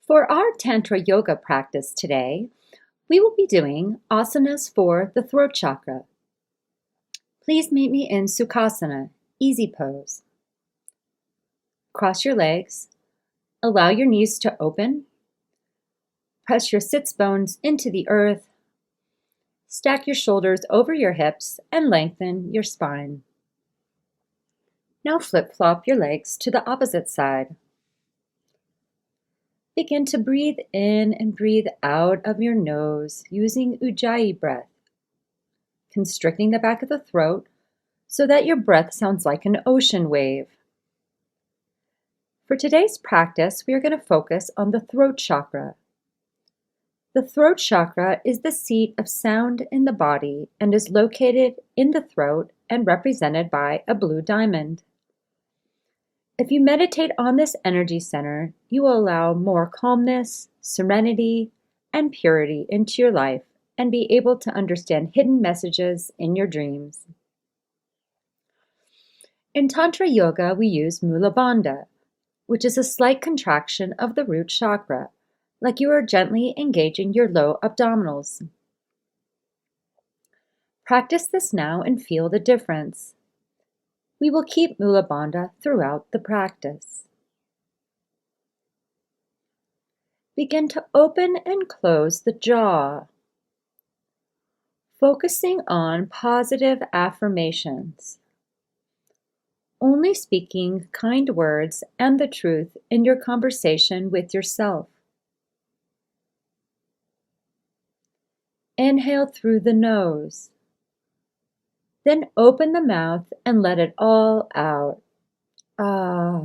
For our Tantra yoga practice today, we will be doing asanas for the throat chakra. Please meet me in Sukhasana, easy pose. Cross your legs, allow your knees to open, press your sits bones into the earth, stack your shoulders over your hips and lengthen your spine. Now flip-flop your legs to the opposite side. Begin to breathe in and breathe out of your nose using Ujjayi breath, constricting the back of the throat so that your breath sounds like an ocean wave. For today's practice, we are going to focus on the throat chakra. The throat chakra is the seat of sound in the body and is located in the throat and represented by a blue diamond. If you meditate on this energy center, you will allow more calmness, serenity, and purity into your life and be able to understand hidden messages in your dreams. In Tantra Yoga, we use Mulabanda, which is a slight contraction of the root chakra, like you are gently engaging your low abdominals. Practice this now and feel the difference. We will keep Mulabanda throughout the practice. Begin to open and close the jaw, focusing on positive affirmations, only speaking kind words and the truth in your conversation with yourself. Inhale through the nose. Then open the mouth and let it all out. Ah.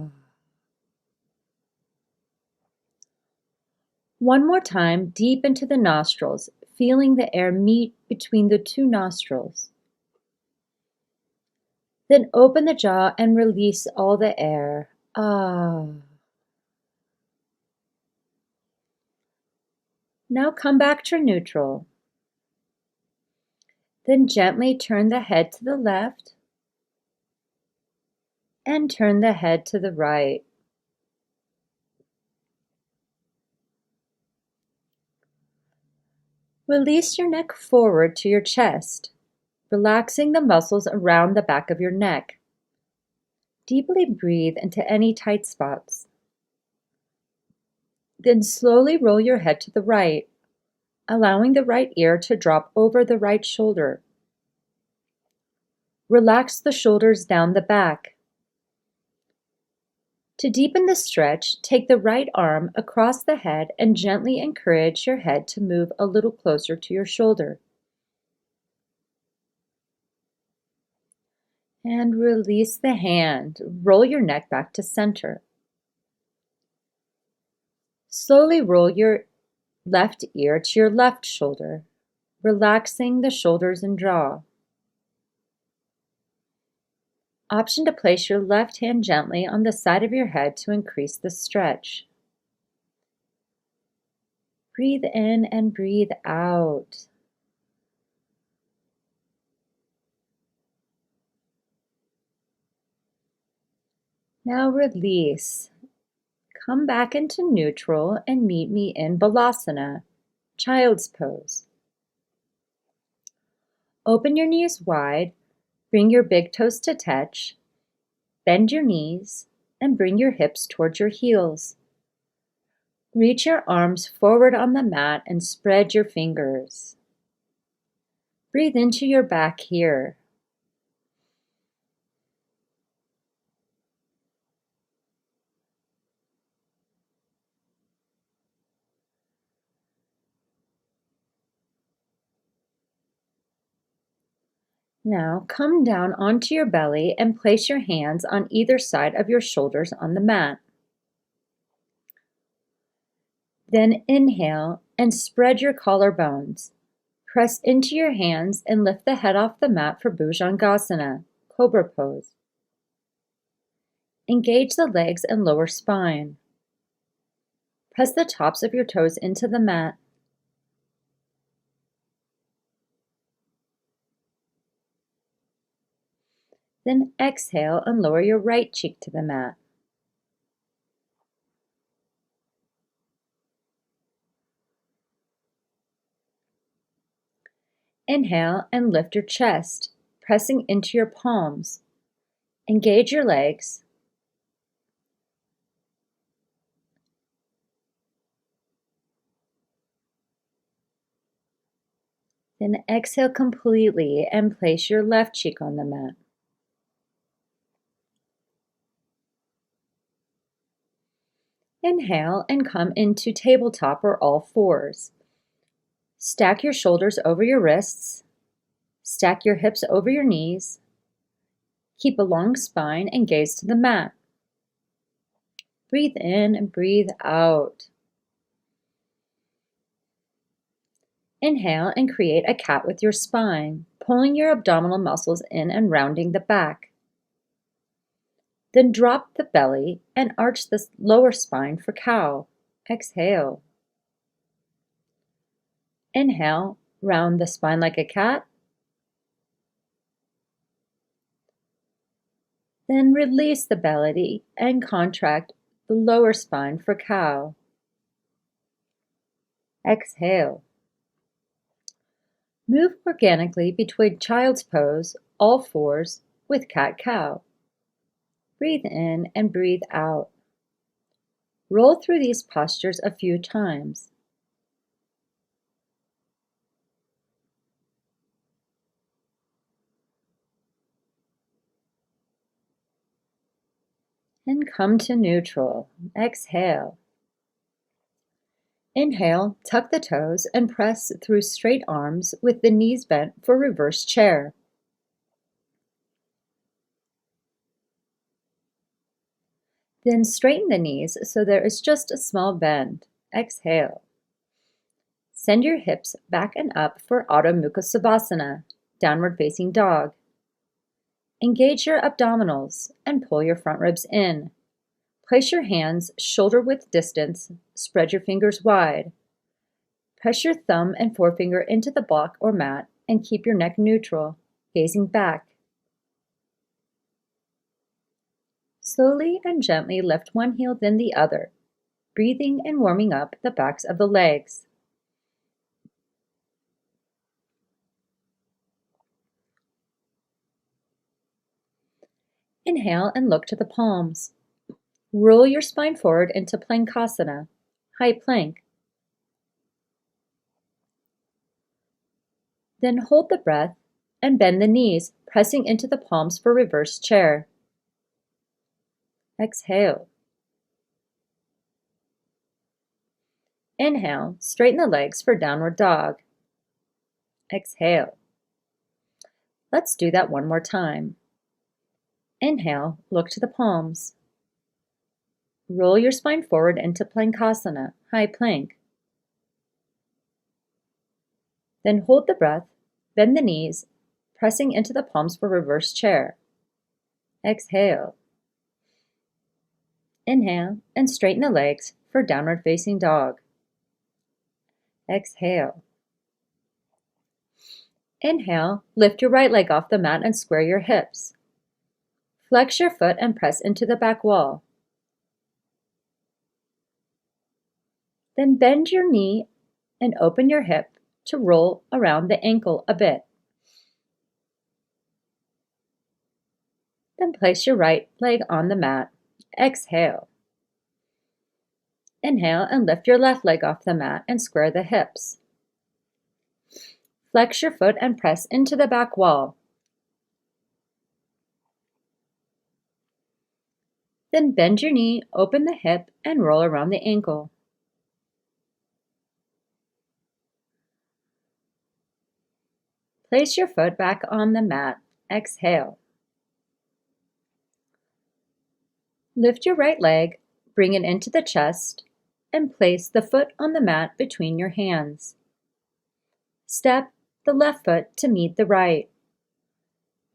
One more time, deep into the nostrils, feeling the air meet between the two nostrils. Then open the jaw and release all the air. Ah. Now come back to neutral. Then gently turn the head to the left and turn the head to the right. Release your neck forward to your chest, relaxing the muscles around the back of your neck. Deeply breathe into any tight spots. Then slowly roll your head to the right, allowing the right ear to drop over the right shoulder. Relax the shoulders down the back. To deepen the stretch, take the right arm across the head and gently encourage your head to move a little closer to your shoulder. And release the hand. Roll your neck back to center. Slowly roll your left ear to your left shoulder, relaxing the shoulders and jaw. Option to place your left hand gently on the side of your head to increase the stretch. Breathe in and breathe out. Now release. Come back into neutral and meet me in Balasana, Child's Pose. Open your knees wide, bring your big toes to touch, bend your knees, and bring your hips towards your heels. Reach your arms forward on the mat and spread your fingers. Breathe into your back here. Now come down onto your belly and place your hands on either side of your shoulders on the mat. Then inhale and spread your collarbones. Press into your hands and lift the head off the mat for Bhujangasana, Cobra Pose. Engage the legs and lower spine. Press the tops of your toes into the mat. Then exhale and lower your right cheek to the mat. Inhale and lift your chest, pressing into your palms. Engage your legs. Then exhale completely and place your left cheek on the mat. Inhale and come into tabletop or all fours. Stack your shoulders over your wrists. Stack your hips over your knees. Keep a long spine and gaze to the mat. Breathe in and breathe out. Inhale and create a cat with your spine, pulling your abdominal muscles in and rounding the back. Then drop the belly and arch the lower spine for cow. Exhale. Inhale, round the spine like a cat. Then release the belly and contract the lower spine for cow. Exhale. Move organically between child's pose, all fours, with cat-cow. Breathe in and breathe out. Roll through these postures a few times. And come to neutral. Exhale. Inhale, tuck the toes and press through straight arms with the knees bent for reverse chair. Then straighten the knees so there is just a small bend. Exhale. Send your hips back and up for Adho Mukha Savasana, downward facing dog. Engage your abdominals and pull your front ribs in. Place your hands shoulder-width distance, spread your fingers wide. Press your thumb and forefinger into the block or mat and keep your neck neutral, gazing back. Slowly and gently lift one heel then the other, breathing and warming up the backs of the legs. Inhale and look to the palms. Roll your spine forward into Plankasana, high plank. Then hold the breath and bend the knees, pressing into the palms for reverse chair. Exhale. Inhale, straighten the legs for downward dog. Exhale. Let's do that one more time. Inhale, look to the palms. Roll your spine forward into Plankasana, high plank. Then hold the breath, bend the knees, pressing into the palms for reverse chair. Exhale. Inhale and straighten the legs for downward facing dog. Exhale. Inhale, lift your right leg off the mat and square your hips. Flex your foot and press into the back wall. Then bend your knee and open your hip to roll around the ankle a bit. Then place your right leg on the mat. Exhale. Inhale and lift your left leg off the mat and square the hips. Flex your foot and press into the back wall. Then bend your knee, open the hip, and roll around the ankle. Place your foot back on the mat. Exhale. Lift your right leg, bring it into the chest, and place the foot on the mat between your hands. Step the left foot to meet the right.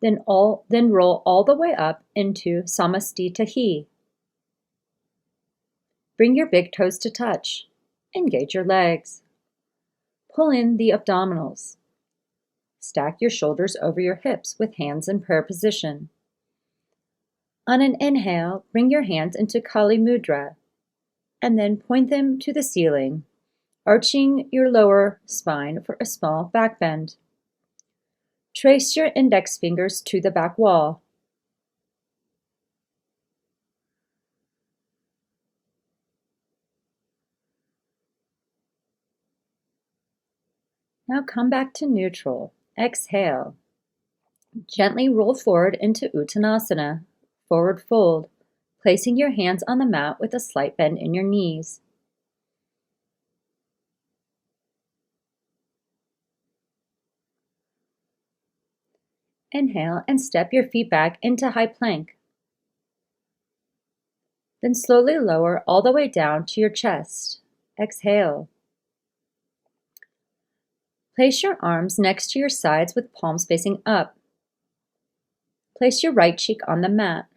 Then roll all the way up into Samastitihi. Bring your big toes to touch. Engage your legs. Pull in the abdominals. Stack your shoulders over your hips with hands in prayer position. On an inhale, bring your hands into Kali Mudra, and then point them to the ceiling, arching your lower spine for a small back bend. Trace your index fingers to the back wall. Now come back to neutral. Exhale. Gently roll forward into Uttanasana, forward fold, placing your hands on the mat with a slight bend in your knees. Inhale and step your feet back into high plank. Then slowly lower all the way down to your chest. Exhale. Place your arms next to your sides with palms facing up. Place your right cheek on the mat.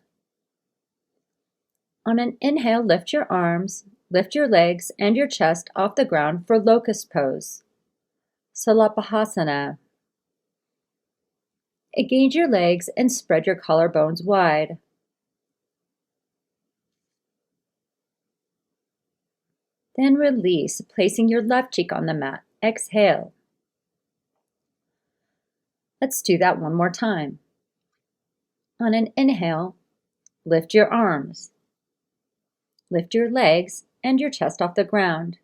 On an inhale, lift your arms, lift your legs and your chest off the ground for Locust Pose. Salapahasana. Engage your legs and spread your collarbones wide. Then release, placing your left cheek on the mat. Exhale. Let's do that one more time. On an inhale, lift your arms. Lift your legs and your chest off the ground.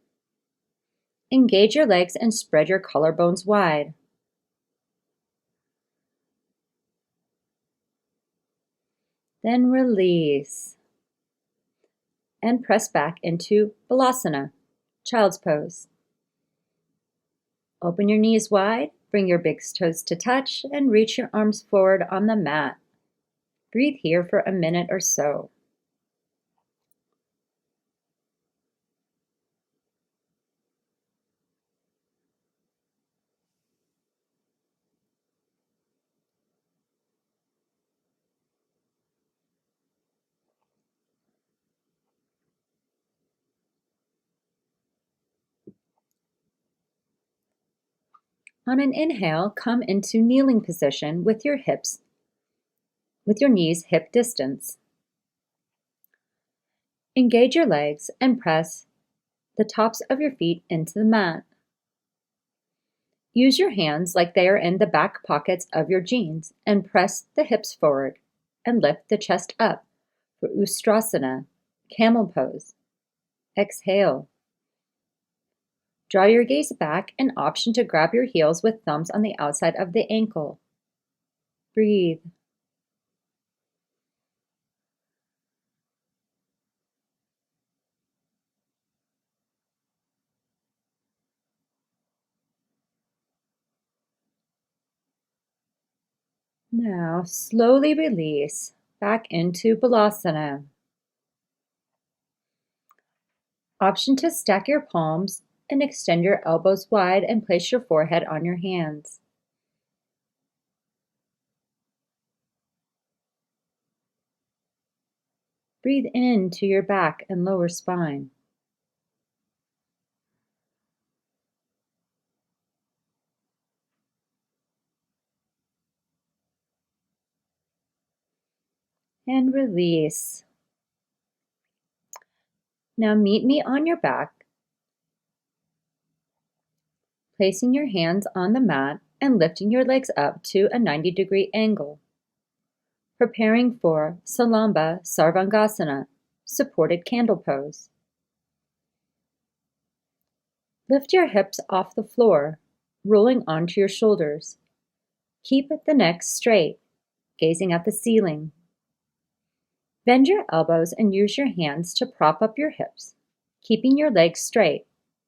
Engage your legs and spread your collarbones wide. Then release. And press back into Balasana, Child's Pose. Open your knees wide, bring your big toes to touch, and reach your arms forward on the mat. Breathe here for a minute or so. On an inhale, come into kneeling position with your knees hip distance. Engage your legs and press the tops of your feet into the mat. Use your hands like they are in the back pockets of your jeans and press the hips forward and lift the chest up for Uttanasana, Camel Pose. Exhale. Draw your gaze back and option to grab your heels with thumbs on the outside of the ankle. Breathe. Now slowly release back into Balasana. Option to stack your palms and extend your elbows wide and place your forehead on your hands. Breathe into your back and lower spine. And release. Now meet me on your back, placing your hands on the mat and lifting your legs up to a 90-degree angle. Preparing for Salomba Sarvangasana, supported candle pose. Lift your hips off the floor, rolling onto your shoulders. Keep the neck straight, gazing at the ceiling. Bend your elbows and use your hands to prop up your hips, keeping your legs straight,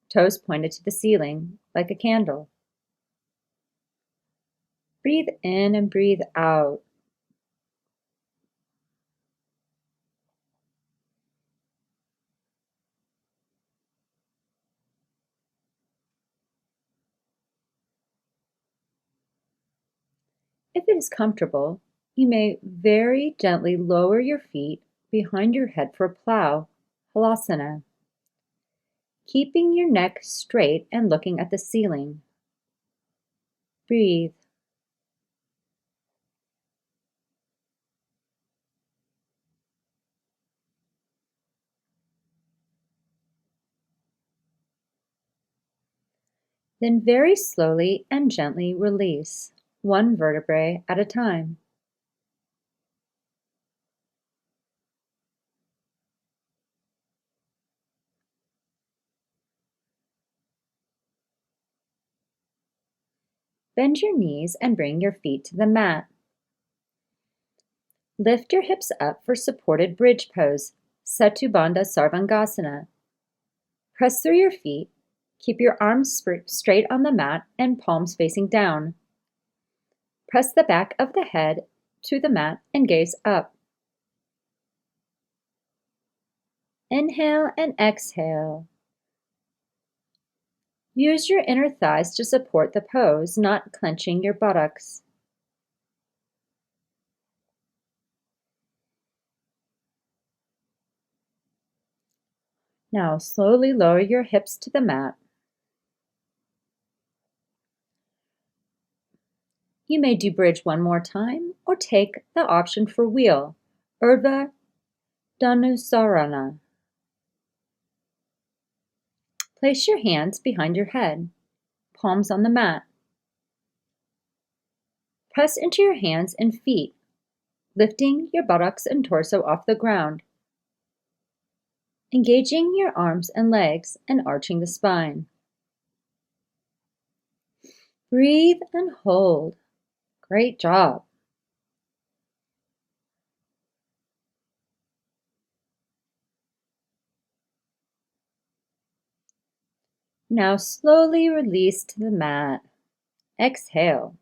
toes pointed to the ceiling like a candle. Breathe in and breathe out. If it is comfortable, you may very gently lower your feet behind your head for plow, Halasana, keeping your neck straight and looking at the ceiling. Breathe. Then very slowly and gently release. one vertebrae at a time. Bend your knees and bring your feet to the mat. Lift your hips up for supported bridge pose, Setubanda Sarvangasana. Press through your feet. Keep your arms straight on the mat and palms facing down. Press the back of the head to the mat and gaze up. Inhale and exhale. Use your inner thighs to support the pose, not clenching your buttocks. Now slowly lower your hips to the mat. You may do bridge one more time or take the option for wheel, Urdhva Dhanusarana. Place your hands behind your head, palms on the mat. Press into your hands and feet, lifting your buttocks and torso off the ground, engaging your arms and legs and arching the spine. Breathe and hold. Great job. Now slowly release to the mat. Exhale.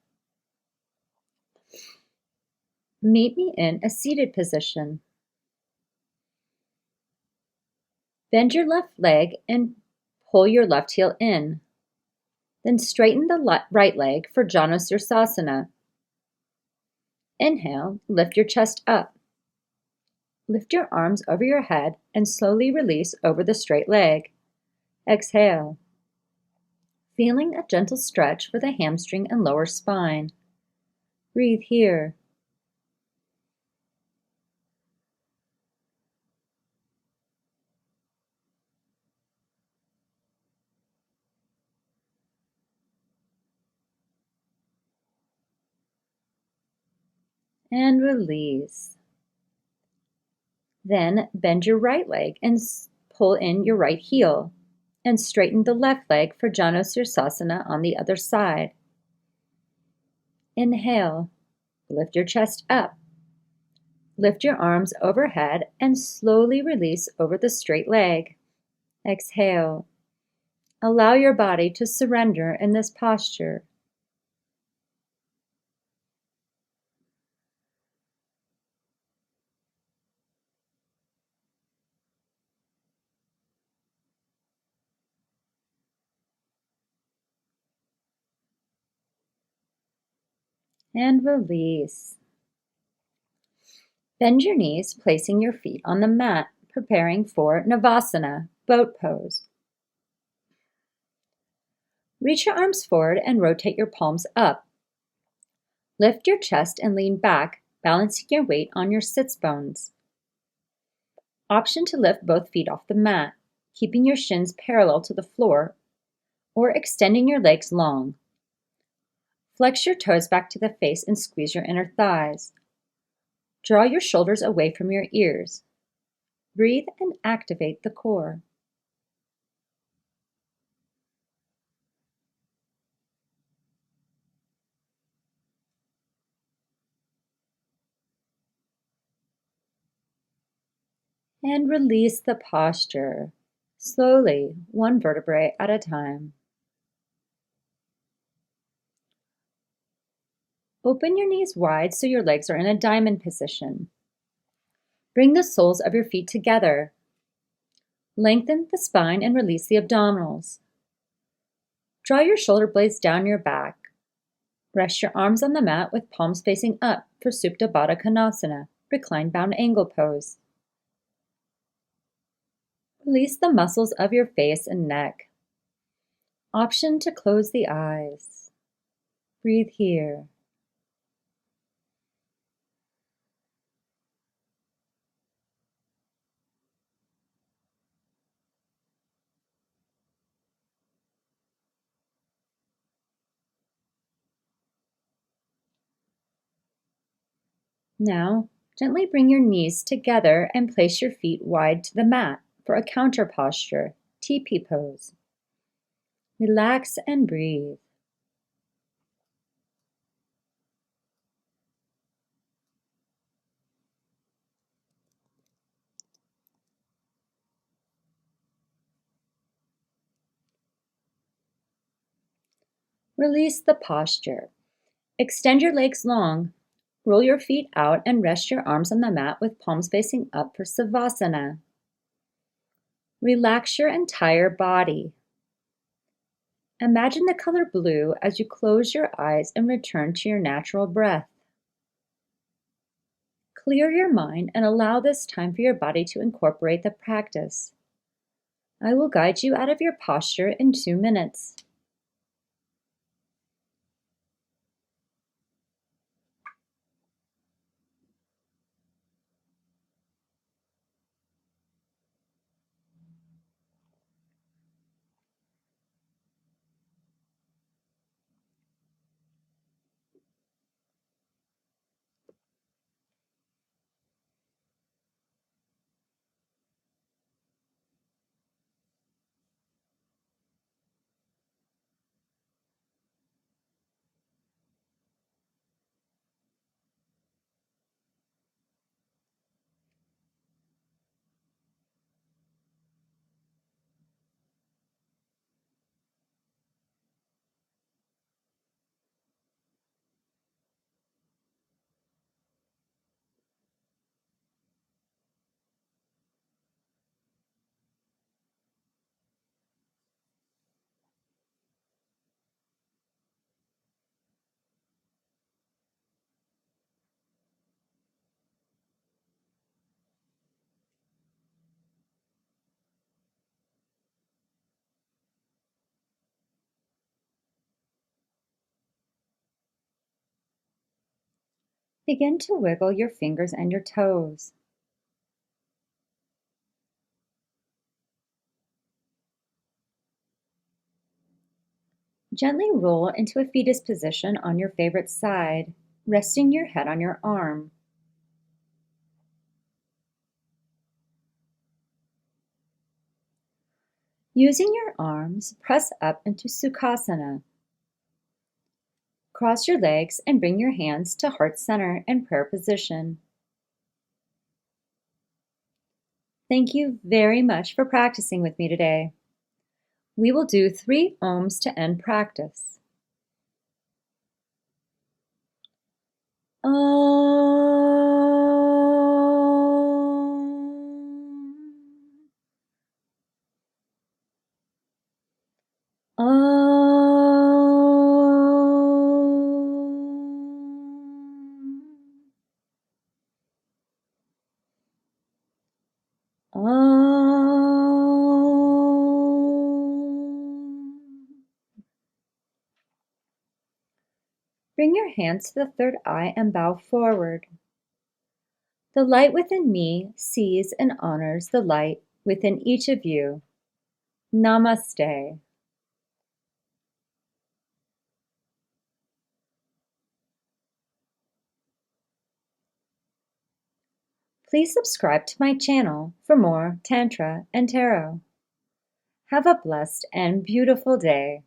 Meet me in a seated position. Bend your left leg and pull your left heel in. Then straighten the right leg for Bhujangasana. Inhale, lift your chest up. Lift your arms over your head and slowly release over the straight leg. Exhale. Feeling a gentle stretch for the hamstring and lower spine. Breathe here. And release. Then bend your right leg and pull in your right heel and straighten the left leg for Bhujangasana on the other side. Inhale, lift your chest up. Lift your arms overhead and slowly release over the straight leg. Exhale. Allow your body to surrender in this posture. And release. Bend your knees, placing your feet on the mat, preparing for Navasana, boat pose. Reach your arms forward and rotate your palms up. Lift your chest and lean back, balancing your weight on your sits bones. Option to lift both feet off the mat, keeping your shins parallel to the floor, or extending your legs long. Flex your toes back to the face and squeeze your inner thighs. Draw your shoulders away from your ears. Breathe and activate the core. And release the posture, slowly, one vertebrae at a time. Open your knees wide so your legs are in a diamond position. Bring the soles of your feet together. Lengthen the spine and release the abdominals. Draw your shoulder blades down your back. Rest your arms on the mat with palms facing up for Supta Badakanasana, Recline Bound Angle Pose. Release the muscles of your face and neck. Option to close the eyes. Breathe here. Now, gently bring your knees together and place your feet wide to the mat for a counter posture, teepee pose. Relax and breathe. Release the posture. Extend your legs long. Roll your feet out and rest your arms on the mat with palms facing up for Savasana. Relax your entire body. Imagine the color blue as you close your eyes and return to your natural breath. Clear your mind and allow this time for your body to incorporate the practice. I will guide you out of your posture in 2 minutes. Begin to wiggle your fingers and your toes. Gently roll into a fetus position on your favorite side, resting your head on your arm. Using your arms, press up into Sukhasana. Cross your legs and bring your hands to heart center and prayer position. Thank you very much for practicing with me today. We will do 3 ohms to end practice. Bring your hands to the third eye and bow forward. The light within me sees and honors the light within each of you. Namaste. Please subscribe to my channel for more Tantra and Tarot. Have a blessed and beautiful day.